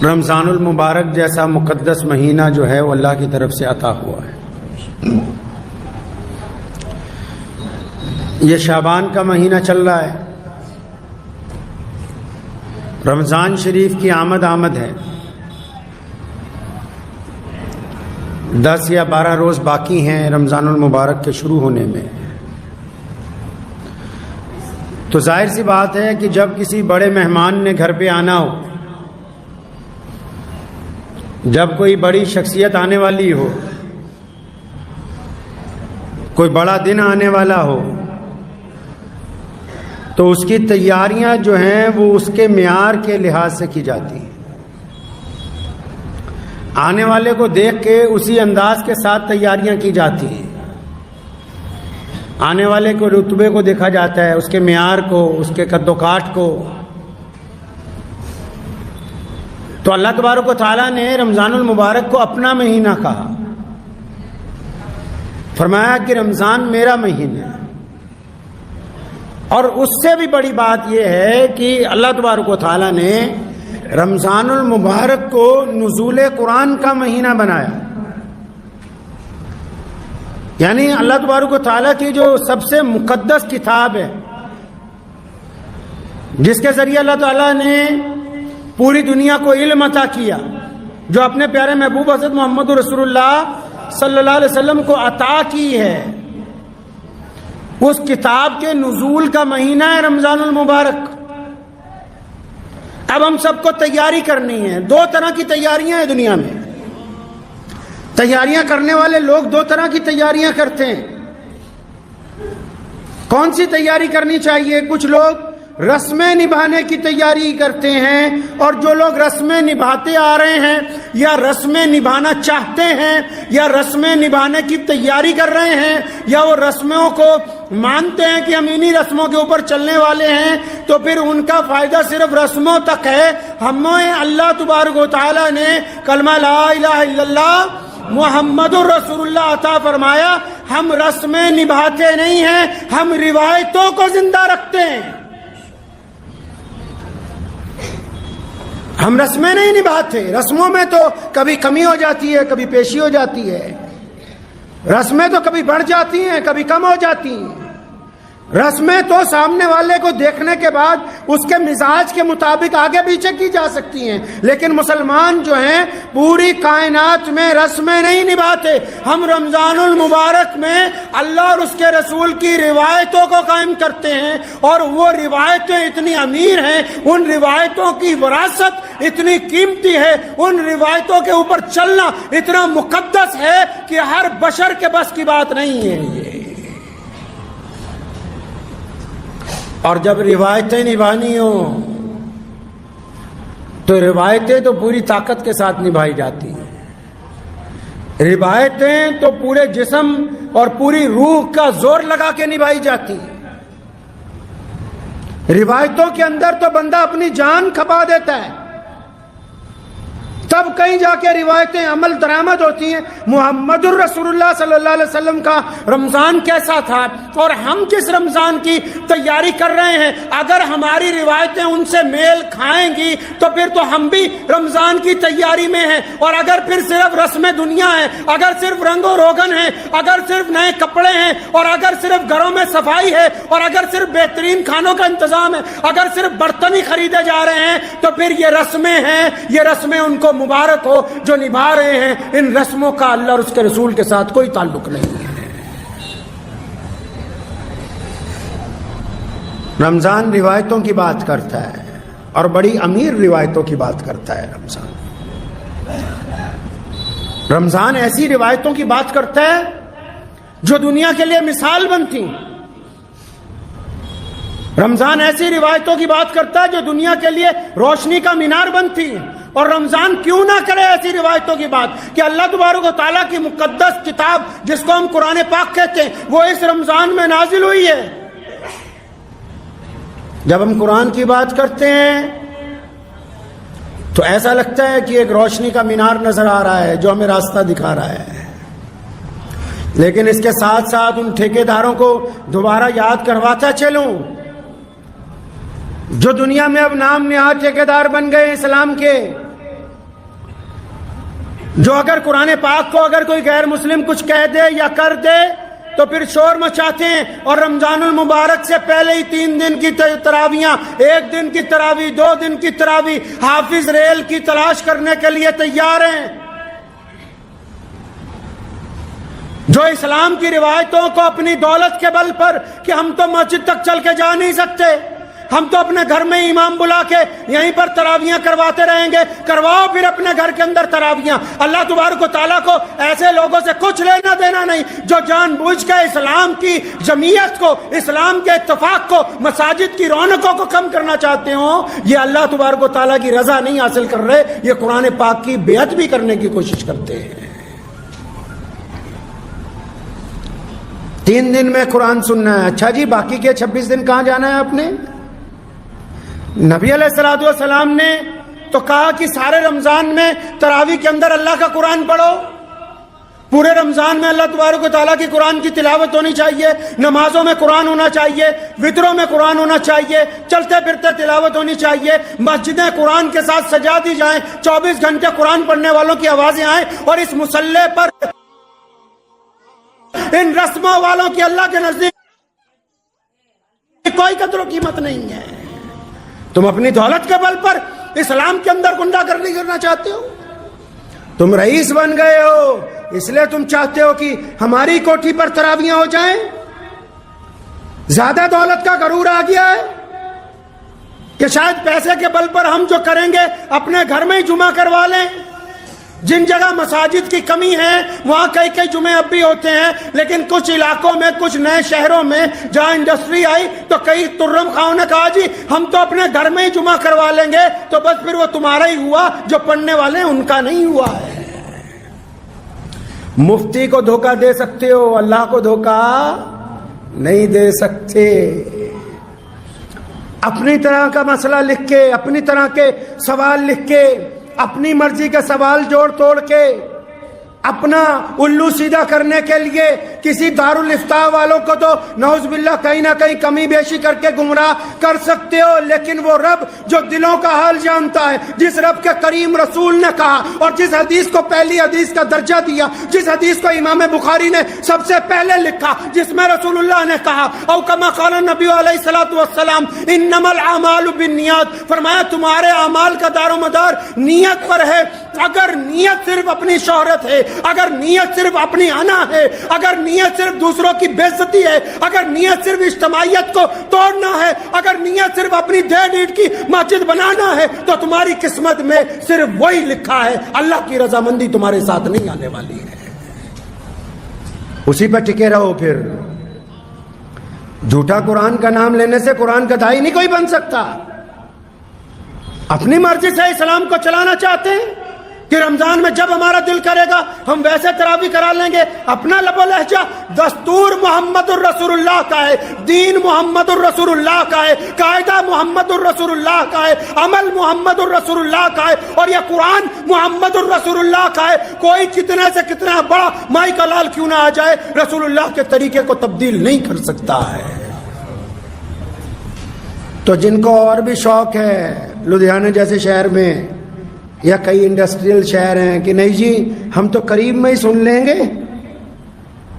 رمضان المبارک جیسا مقدس مہینہ جو ہے وہ اللہ کی طرف سے عطا ہوا ہے۔ یہ شعبان کا مہینہ چل رہا ہے، رمضان شریف کی آمد ہے، 10 یا 12 روز باقی ہیں رمضان المبارک کے شروع ہونے میں۔ تو ظاہر سی بات ہے کہ جب کسی بڑے مہمان نے گھر پہ آنا ہو، جب کوئی بڑی شخصیت آنے والی ہو، کوئی بڑا دن آنے والا ہو، تو اس کی تیاریاں جو ہیں وہ اس کے معیار کے لحاظ سے کی جاتی ہیں۔ آنے والے کو دیکھ کے اسی انداز کے ساتھ تیاریاں کی جاتی ہیں۔ آنے والے کو رتبے کو دیکھا جاتا ہے، اس کے معیار کو، اس کے قد و کاٹ کو۔ تو اللہ تبارک و تعالیٰ نے رمضان المبارک کو اپنا مہینہ کہا، فرمایا کہ رمضان میرا مہینہ ہے۔ اور اس سے بھی بڑی بات یہ ہے کہ اللہ تبارک و تعالیٰ نے رمضان المبارک کو نزول قرآن کا مہینہ بنایا، یعنی اللہ تبارک و تعالیٰ کی جو سب سے مقدس کتاب ہے، جس کے ذریعے اللہ تعالیٰ نے پوری دنیا کو علم عطا کیا، جو اپنے پیارے محبوب حضرت محمد رسول اللہ صلی اللہ علیہ وسلم کو عطا کی ہے، اس کتاب کے نزول کا مہینہ ہے رمضان المبارک۔ اب ہم سب کو تیاری کرنی ہے۔ 2 طرح کی تیاریاں ہیں دنیا میں۔ تیاریاں کرنے والے لوگ 2 طرح کی تیاریاں کرتے ہیں۔ کون سی تیاری کرنی چاہیے؟ کچھ لوگ رسمیں نبھانے کی تیاری کرتے ہیں، اور جو لوگ رسمیں نبھاتے آ رہے ہیں یا رسمیں نبھانا چاہتے ہیں یا رسمیں نبھانے کی تیاری کر رہے ہیں یا وہ رسموں کو مانتے ہیں کہ ہم انہی رسموں کے اوپر چلنے والے ہیں، تو پھر ان کا فائدہ صرف رسموں تک ہے۔ ہمیں اللہ تبارک و تعالیٰ نے کلمہ لا الہ الا اللہ محمد الرسول اللہ عطا فرمایا۔ ہم رسمیں نبھاتے نہیں ہیں، ہم روایتوں کو زندہ رکھتے ہیں۔ ہم رسمیں نہیں نبھاتے۔ رسموں میں تو کبھی کمی ہو جاتی ہے، کبھی پیشی ہو جاتی ہے۔ رسمیں تو کبھی بڑھ جاتی ہیں، کبھی کم ہو جاتی ہیں۔ رسمیں تو سامنے والے کو دیکھنے کے بعد اس کے مزاج کے مطابق آگے پیچھے کی جا سکتی ہیں، لیکن مسلمان جو ہیں پوری کائنات میں رسمیں نہیں نبھاتے۔ ہم رمضان المبارک میں اللہ اور اس کے رسول کی روایتوں کو قائم کرتے ہیں، اور وہ روایتیں اتنی امیر ہیں، ان روایتوں کی وراثت اتنی قیمتی ہے، ان روایتوں کے اوپر چلنا اتنا مقدس ہے کہ ہر بشر کے بس کی بات نہیں ہے یہ۔ اور جب روایتیں نبھانی ہوں تو روایتیں تو پوری طاقت کے ساتھ نبھائی جاتی ہیں۔ روایتیں تو پورے جسم اور پوری روح کا زور لگا کے نبھائی جاتی ہیں۔ روایتوں کے اندر تو بندہ اپنی جان کھپا دیتا ہے، تب کہیں جا کے روایتیں عمل درآمد ہوتی ہیں۔ محمد الرسول اللہ صلی اللہ علیہ وسلم کا رمضان کیسا تھا اور ہم کس رمضان کی تیاری کر رہے ہیں، اگر ہماری روایتیں ان سے میل کھائیں گی تو پھر تو ہم بھی رمضان کی تیاری میں ہیں۔ اور اگر پھر صرف رسم دنیا ہے، اگر صرف رنگ و روغن ہے، اگر صرف نئے کپڑے ہیں، اور اگر صرف گھروں میں صفائی ہے، اور اگر صرف بہترین کھانوں کا انتظام ہے، اگر صرف برتن ہی خریدے جا رہے ہیں، تو پھر یہ رسمیں ہیں، یہ رسمیں ان کو مبارک ہو جو نبھا رہے ہیں۔ ان رسموں کا اللہ اور اس کے رسول کے ساتھ کوئی تعلق نہیں ہے۔ رمضان روایتوں کی بات کرتا ہے، اور بڑی امیر روایتوں کی بات کرتا ہے۔ رمضان ایسی روایتوں کی بات کرتا ہے جو دنیا کے لیے مثال بنتی۔ رمضان ایسی روایتوں کی بات کرتا ہے جو دنیا کے لیے روشنی کا مینار بنتی۔ اور رمضان کیوں نہ کرے ایسی روایتوں کی بات کہ اللہ تبارک و تعالیٰ کی مقدس کتاب جس کو ہم قرآن پاک کہتے ہیں وہ اس رمضان میں نازل ہوئی ہے۔ جب ہم قرآن کی بات کرتے ہیں تو ایسا لگتا ہے کہ ایک روشنی کا مینار نظر آ رہا ہے جو ہمیں راستہ دکھا رہا ہے، لیکن اس کے ساتھ ساتھ ان ٹھیکیداروں کو دوبارہ یاد کرواتا چلوں جو دنیا میں اب نام نہاد ٹھیکیدار بن گئے اسلام کے، جو اگر قرآن پاک کو اگر کوئی غیر مسلم کچھ کہہ دے یا کر دے تو پھر شور مچاتے ہیں، اور رمضان المبارک سے پہلے ہی 3 دن کی تراویاں، 1 دن کی تراویح، 2 دن کی تراویح، حافظ ریل کی تلاش کرنے کے لیے تیار ہیں۔ جو اسلام کی روایتوں کو اپنی دولت کے بل پر کہ ہم تو مسجد تک چل کے جا نہیں سکتے، ہم تو اپنے گھر میں امام بلا کے یہیں پر تراویاں کرواتے رہیں گے، کرواؤ پھر اپنے گھر کے اندر تراویاں۔ اللہ تبارک و تعالیٰ کو ایسے لوگوں سے کچھ لینا دینا نہیں جو جان بوجھ کے اسلام کی جمعیت کو، اسلام کے اتفاق کو، مساجد کی رونقوں کو کم کرنا چاہتے ہوں۔ یہ اللہ تبارک و تعالیٰ کی رضا نہیں حاصل کر رہے، یہ قرآن پاک کی بیعت بھی کرنے کی کوشش کرتے ہیں۔ 3 دن میں قرآن سننا ہے، اچھا جی باقی کے 26 دن کہاں جانا ہے آپ نے؟ نبی علیہ الصلوۃ والسلام نے تو کہا کہ سارے رمضان میں تراویح کے اندر اللہ کا قرآن پڑھو، پورے رمضان میں اللہ تبارک و تعالیٰ کی قرآن کی تلاوت ہونی چاہیے، نمازوں میں قرآن ہونا چاہیے، وطروں میں قرآن ہونا چاہیے، چلتے پھرتے تلاوت ہونی چاہیے، مسجدیں قرآن کے ساتھ سجا دی جائیں، 24 گھنٹے قرآن پڑھنے والوں کی آوازیں آئیں، اور اس مصلی پر ان رسموں والوں کی اللہ کے نزدیک کوئی قدر و قیمت نہیں ہے۔ تم اپنی دولت کے بل پر اسلام کے اندر گنڈا گردی کرنا چاہتے ہو، تم رئیس بن گئے ہو اس لیے تم چاہتے ہو کہ ہماری کوٹھی پر تراویاں ہو جائیں، زیادہ دولت کا غرور آ گیا ہے کہ شاید پیسے کے بل پر ہم جو کریں گے اپنے گھر میں ہی جمعہ کروا لیں۔ جن جگہ مساجد کی کمی ہے وہاں کئی جمعے اب بھی ہوتے ہیں، لیکن کچھ علاقوں میں، کچھ نئے شہروں میں جہاں انڈسٹری آئی تو کئی ترم خاؤں نے کہا جی ہم تو اپنے گھر میں ہی جمعہ کروا لیں گے، تو بس پھر وہ تمہارا ہی ہوا، جو پڑھنے والے ان کا نہیں ہوا ہے۔ مفتی کو دھوکہ دے سکتے ہو، اللہ کو دھوکہ نہیں دے سکتے۔ اپنی طرح کا مسئلہ لکھ کے، اپنی طرح کے سوال لکھ کے، اپنی مرضی کے سوال جوڑ توڑ کے، اپنا الو سیدھا کرنے کے لیے کسی دارالافتاء والوں کو تو نعوذ باللہ کہیں نہ کہیں کمی بیشی کر کے گمراہ کر سکتے ہو، لیکن وہ رب جو دلوں کا حال جانتا ہے، جس رب کے کریم رسول نے کہا اور جس حدیث کو پہلی حدیث کا درجہ دیا، جس حدیث کو امام بخاری نے سب سے پہلے لکھا، جس میں رسول اللہ نے کہا او کما قال النبی علیہ الصلوۃ والسلام انما الاعمال بالنیات، فرمایا تمہارے اعمال کا دار و مدار نیت پر ہے۔ اگر نیت صرف اپنی شہرت ہے، اگر نیت صرف اپنی انا ہے، اگر نیت صرف دوسروں کی بے عزتی ہے، اگر نیت صرف اجتماعیت کو توڑنا ہے، اگر نیت صرف اپنی دیر اینٹ کی مسجد بنانا ہے، تو تمہاری قسمت میں صرف وہی لکھا ہے، اللہ کی رضامندی تمہارے ساتھ نہیں آنے والی ہے۔ اسی پہ ٹکے رہو۔ پھر جھوٹا قرآن کا نام لینے سے قرآن کا داعی نہیں کوئی بن سکتا۔ اپنی مرضی سے اسلام کو چلانا چاہتے ہیں کہ رمضان میں جب ہمارا دل کرے گا ہم ویسے تراویح کرا لیں گے، اپنا لب و لہجہ، دستور محمد الرسول اللہ کا ہے، دین محمد الرسول اللہ کا ہے، قاعدہ محمد الرسول اللہ کا ہے، عمل محمد الرسول اللہ کا ہے، اور یہ قرآن محمد الرسول اللہ کا ہے۔ کوئی کتنے سے کتنا بڑا مائی کا لال کیوں نہ آ جائے، رسول اللہ کے طریقے کو تبدیل نہیں کر سکتا ہے۔ تو جن کو اور بھی شوق ہے لدھیانہ جیسے شہر میں یا کئی انڈسٹریل شہر ہیں کہ نہیں جی ہم تو قریب میں ہی سن لیں گے،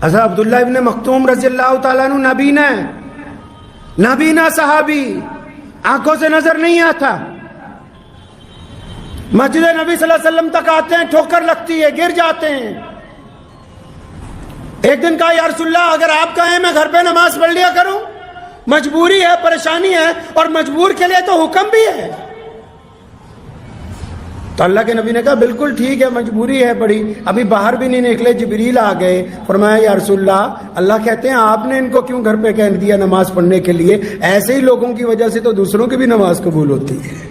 حضرت عبداللہ ابن مختوم رضی اللہ تعالیٰ عنہ نابینا صحابی، آنکھوں سے نظر نہیں آتا، مسجد نبی صلی اللہ علیہ وسلم تک آتے ہیں، ٹھوکر لگتی ہے، گر جاتے ہیں۔ ایک دن کہا یا رسول اللہ اگر آپ کہیں میں گھر پہ نماز پڑھ لیا کروں، مجبوری ہے، پریشانی ہے، اور مجبور کے لیے تو حکم بھی ہے۔ تو اللہ کے نبی نے کہا بالکل ٹھیک ہے، مجبوری ہے بڑی، ابھی باہر بھی نہیں نکلے، جبریل آ گئے، فرمایا یا رسول اللہ کہتے ہیں آپ نے ان کو کیوں گھر پہ کہہ دیا نماز پڑھنے کے لیے؟ ایسے ہی لوگوں کی وجہ سے تو دوسروں کی بھی نماز قبول ہوتی ہے۔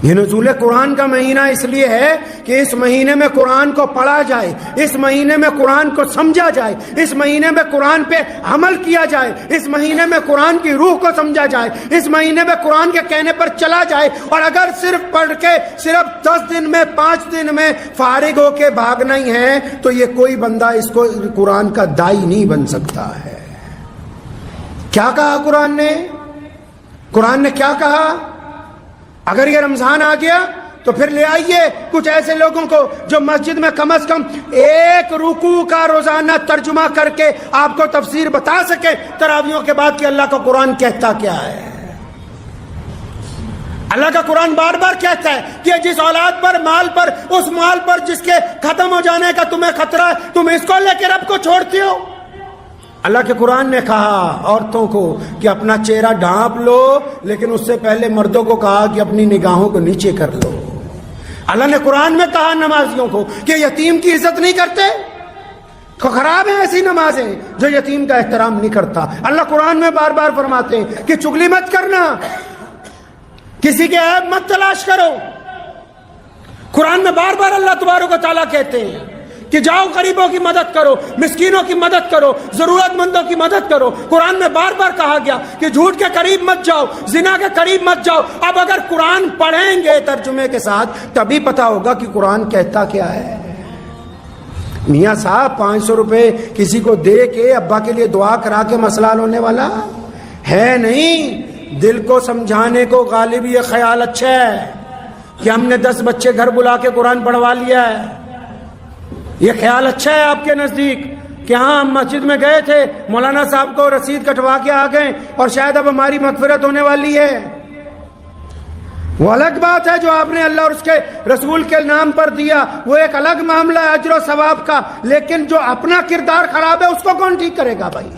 یہ نزول قرآن کا مہینہ اس لیے ہے کہ اس مہینے میں قرآن کو پڑھا جائے، اس مہینے میں قرآن کو سمجھا جائے، اس مہینے میں قرآن پہ عمل کیا جائے، اس مہینے میں قرآن کی روح کو سمجھا جائے، اس مہینے میں قرآن کے کہنے پر چلا جائے۔ اور اگر صرف پڑھ کے صرف 10 دن میں 5 دن میں فارغ ہو کے بھاگنا ہی ہے تو یہ کوئی بندہ اس کو قرآن کا داعی نہیں بن سکتا ہے۔ کیا کہا قرآن نے؟ قرآن نے کیا کہا؟ اگر یہ رمضان آ گیا تو پھر لے آئیے کچھ ایسے لوگوں کو جو مسجد میں کم از کم ایک رکوع کا روزانہ ترجمہ کر کے آپ کو تفسیر بتا سکے تراویحوں کے بعد کہ اللہ کا قرآن کہتا کیا ہے۔ اللہ کا قرآن بار بار کہتا ہے کہ جس اولاد پر، مال پر، اس مال پر جس کے ختم ہو جانے کا تمہیں خطرہ ہے، تم اس کو لے کے رب کو چھوڑتے ہو۔ اللہ کے قرآن نے کہا عورتوں کو کہ اپنا چہرہ ڈھانپ لو، لیکن اس سے پہلے مردوں کو کہا کہ اپنی نگاہوں کو نیچے کر لو۔ اللہ نے قرآن میں کہا نمازیوں کو کہ یتیم کی عزت نہیں کرتے، خراب ہیں ایسی نمازیں جو یتیم کا احترام نہیں کرتا۔ اللہ قرآن میں بار بار فرماتے ہیں کہ چگلی مت کرنا، کسی کے عیب مت تلاش کرو۔ قرآن میں بار بار اللہ تبارک و تعالیٰ کہتے ہیں کہ جاؤ غریبوں کی مدد کرو، مسکینوں کی مدد کرو، ضرورت مندوں کی مدد کرو۔ قرآن میں بار بار کہا گیا کہ جھوٹ کے قریب مت جاؤ، زنا کے قریب مت جاؤ۔ اب اگر قرآن پڑھیں گے ترجمے کے ساتھ تبھی پتا ہوگا کہ قرآن کہتا کیا ہے۔ میاں صاحب 500 روپے کسی کو دے کے ابا کے لیے دعا کرا کے مسئلہ ہونے والا ہے نہیں۔ دل کو سمجھانے کو غالب یہ خیال اچھا ہے کہ ہم نے 10 بچے گھر بلا کے قرآن پڑھوا لیا ہے، یہ خیال اچھا ہے آپ کے نزدیک کہ ہاں ہم مسجد میں گئے تھے، مولانا صاحب کو رسید کٹوا کے آ گئے اور شاید اب ہماری مغفرت ہونے والی ہے۔ وہ الگ بات ہے جو آپ نے اللہ اور اس کے رسول کے نام پر دیا، وہ ایک الگ معاملہ ہے اجر و ثواب کا، لیکن جو اپنا کردار خراب ہے اس کو کون ٹھیک کرے گا بھائی؟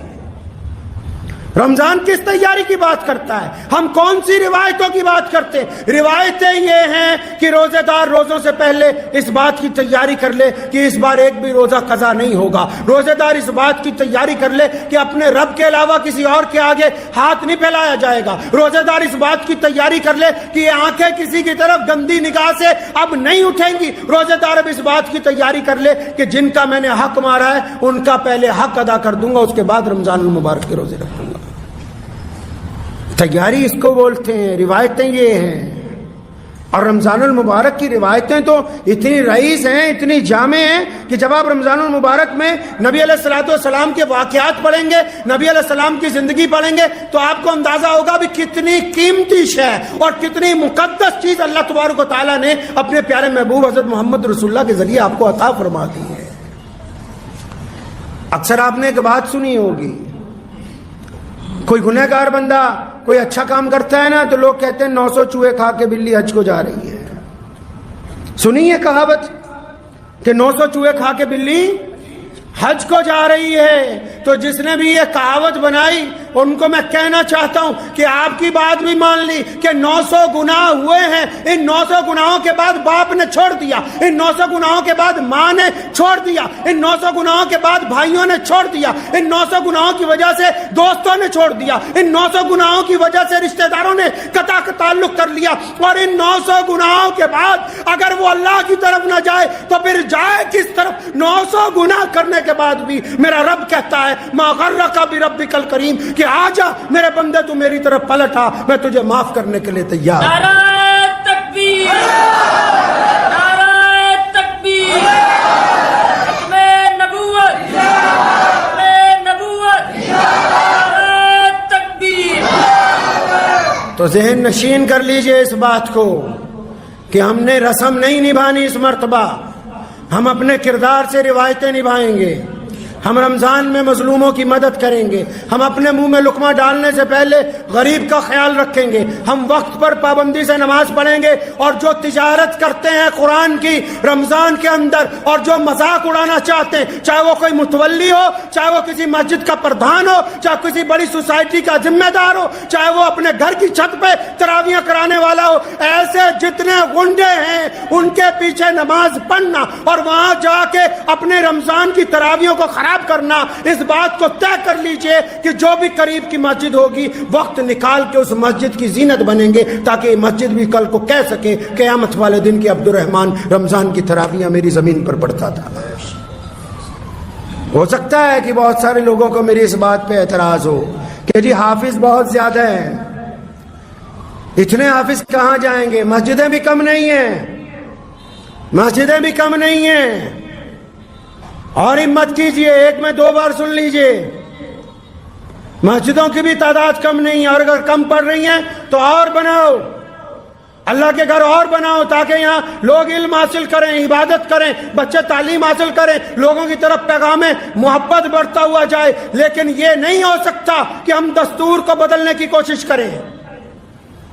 رمضان کس تیاری کی بات کرتا ہے؟ ہم کون سی روایتوں کی بات کرتے ہیں؟ روایتیں یہ ہیں کہ روزے دار روزوں سے پہلے اس بات کی تیاری کر لے کہ اس بار ایک بھی روزہ قضا نہیں ہوگا۔ روزے دار اس بات کی تیاری کر لے کہ اپنے رب کے علاوہ کسی اور کے آگے ہاتھ نہیں پھیلایا جائے گا۔ روزے دار اس بات کی تیاری کر لے کہ یہ آنکھیں کسی کی طرف گندی نگاہ سے اب نہیں اٹھیں گی۔ روزے دار اب اس بات کی تیاری کر لے کہ جن کا میں نے حق مارا ہے ان کا پہلے حق ادا کر دوں گا، اس کے بعد رمضان المبارک کے روزے رکھوں گا۔ تیاری اس کو بولتے ہیں، روایتیں یہ ہیں۔ اور رمضان المبارک کی روایتیں تو اتنی رئیس ہیں، اتنی جامع ہیں کہ جب آپ رمضان المبارک میں نبی علیہ الصلوۃ والسلام کے واقعات پڑھیں گے، نبی علیہ السلام کی زندگی پڑھیں گے تو آپ کو اندازہ ہوگا بھی کتنی قیمتی شے اور کتنی مقدس چیز اللہ تبارک و تعالیٰ نے اپنے پیارے محبوب حضرت محمد رسول اللہ کے ذریعے آپ کو عطا فرما دی ہے۔ اکثر آپ نے ایک بات سنی ہوگی، کوئی گنہگار بندہ کوئی اچھا کام کرتا ہے نا تو لوگ کہتے ہیں 900 چوہے کھا کے بلی حج کو جا رہی ہے۔ سنی ہے کہاوت کہ 900 چوہے کھا کے بلی حج کو جا رہی ہے؟ تو جس نے بھی یہ کہاوت بنائی ان کو میں کہنا چاہتا ہوں کہ آپ کی بات بھی مان لی کہ 900 گناہ ہوئے ہیں، ان 900 گناہوں کے بعد باپ نے چھوڑ دیا، ان 900 گناہوں کے بعد ماں نے چھوڑ دیا، ان 900 گناہوں کے بعد بھائیوں نے چھوڑ دیا، ان 900 گناہوں کی وجہ سے دوستوں نے چھوڑ دیا، ان 900 گناہوں کی وجہ سے رشتہ داروں نے قطع تعلق کر لیا، اور ان 900 گناہوں کے بعد اگر وہ اللہ کی طرف نہ جائے تو پھر جائے کس طرف؟ 900 گناہ کرنے کے بعد بھی میرا رب کہتا ہے ما غرک بربک الکریم کہ آجا میرے بندے تو میری طرف پلٹ آ، میں تجھے معاف کرنے کے لیے تیار ہوں۔ نعرہ تکبیر، نعرہ تکبیر، ختم نبوت، ختم نبوت، نعرہ تکبیر۔ تو ذہن نشین کر لیجئے اس بات کو کہ ہم نے رسم نہیں نبھانی اس مرتبہ، ہم اپنے کردار سے روایتیں نبھائیں گے۔ ہم رمضان میں مظلوموں کی مدد کریں گے، ہم اپنے منہ میں لقمہ ڈالنے سے پہلے غریب کا خیال رکھیں گے، ہم وقت پر پابندی سے نماز پڑھیں گے، اور جو تجارت کرتے ہیں قرآن کی رمضان کے اندر اور جو مذاق اڑانا چاہتے ہیں، چاہے وہ کوئی متولی ہو، چاہے وہ کسی مسجد کا پردھان ہو، چاہے کسی بڑی سوسائٹی کا ذمہ دار ہو، چاہے وہ اپنے گھر کی چھت پہ تراویحیں کرانے والا ہو، ایسے جتنے غنڈے ہیں ان کے پیچھے نماز پڑھنا اور وہاں جا کے اپنے رمضان کی تراویحوں کو خراب کرنا، اس بات کو طے کر لیجئے کہ جو بھی قریب کی مسجد ہوگی وقت نکال کے اس مسجد کی زینت بنیں گے، تاکہ مسجد بھی کل کو کہہ سکے قیامت والے دن کہ عبد الرحمن رمضان کی تراویحیں میری زمین پر پڑھتا تھا۔ ہو سکتا ہے کہ بہت سارے لوگوں کو میری اس بات پہ اعتراض ہو کہ جی حافظ بہت زیادہ ہیں، اتنے حافظ کہاں جائیں گے؟ مسجدیں بھی کم نہیں ہیں، مسجدیں بھی کم نہیں ہیں۔ اور ہمت کیجئے، ایک میں 2 بار سن لیجئے، مسجدوں کی بھی تعداد کم نہیں ہے، اور اگر کم پڑ رہی ہیں تو اور بناؤ، اللہ کے گھر اور بناؤ تاکہ یہاں لوگ علم حاصل کریں، عبادت کریں، بچے تعلیم حاصل کریں، لوگوں کی طرف پیغام محبت بڑھتا ہوا جائے. لیکن یہ نہیں ہو سکتا کہ ہم دستور کو بدلنے کی کوشش کریں.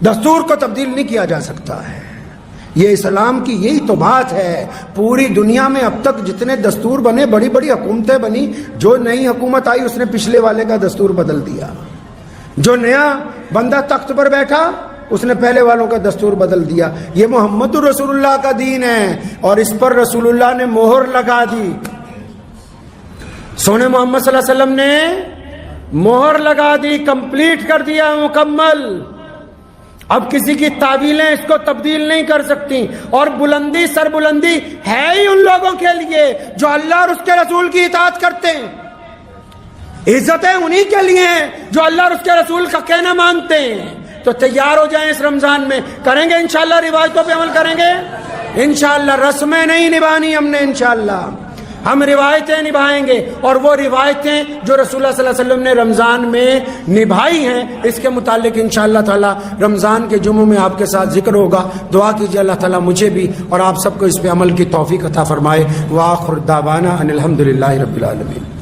دستور کو تبدیل نہیں کیا جا سکتا ہے. یہ اسلام کی یہی تو بات ہے. پوری دنیا میں اب تک جتنے دستور بنے، بڑی بڑی حکومتیں بنی، جو نئی حکومت آئی اس نے پچھلے والے کا دستور بدل دیا. جو نیا بندہ تخت پر بیٹھا اس نے پہلے والوں کا دستور بدل دیا. یہ محمد رسول اللہ کا دین ہے اور اس پر رسول اللہ نے مہر لگا دی. سونے محمد صلی اللہ علیہ وسلم نے مہر لگا دی، کمپلیٹ کر دیا، مکمل. اب کسی کی تعویلیں اس کو تبدیل نہیں کر سکتی. اور بلندی، سر بلندی ہے ہی ان لوگوں کے لیے جو اللہ اور اس کے رسول کی اطاعت کرتے ہیں. عزتیں انہی کے لیے ہیں جو اللہ اور اس کے رسول کا کہنا مانتے ہیں. تو تیار ہو جائیں، اس رمضان میں کریں گے انشاءاللہ، روایتوں پہ عمل کریں گے انشاءاللہ. رسمیں نہیں نبھانی ہم نے انشاءاللہ، ہم روایتیں نبھائیں گے. اور وہ روایتیں جو رسول اللہ صلی اللہ علیہ وسلم نے رمضان میں نبھائی ہیں، اس کے متعلق انشاءاللہ تعالی رمضان کے جمعوں میں آپ کے ساتھ ذکر ہوگا. دعا کیجیے اللہ تعالیٰ مجھے بھی اور آپ سب کو اس پہ عمل کی توفیق عطا فرمائے. وآخر دعوانا ان الحمدللہ رب العالمین.